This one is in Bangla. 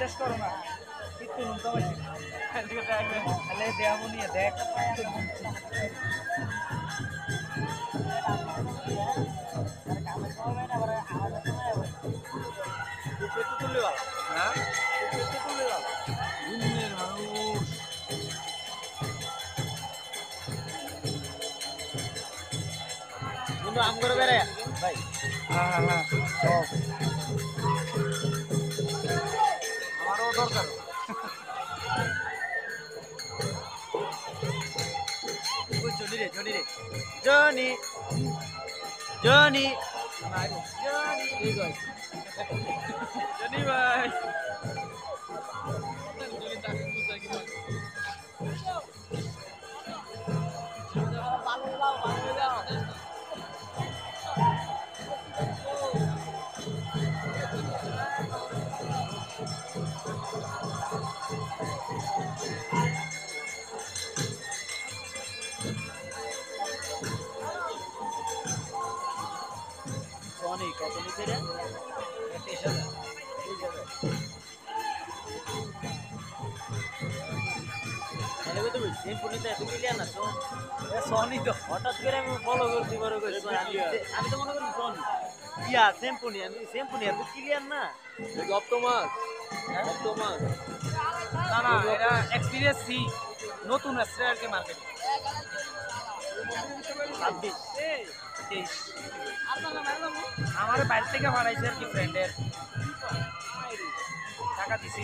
বিশ্বাস করো না কিন্তু নুনটা পাইছি তাহলে দেয়াবো নিয়ে দেখ তুললে ভালো হ্যাঁ তুললে ভালো দুনিয়ার মানুষ বন্ধু আম করে বেড়ে ভাই হ্যাঁ হ্যাঁ সব আমারও দরকার জনি রে জনি রে জনি জনি জনি জনি ভাই Sony কত নিতে রে 23000 তাহলে তো সিম্পনিতে এত ক্লিয়ার না তো সনি তো হঠাৎ করে আমি ফলো করতে পারো আমি তো মনে করি সনি ইয়া সিম্পনি আমি সিম্পনি এত ক্লিয়ার না অপটোমাস অপটোমাস না না এটা এক্সপেরিয়েন্স সি নতুন আসছে আর কি মার্কেটে 26 23 আমার বাইরে থেকে ভাড়াইছে আর কি ফ্রেন্ডের টাকা দিছি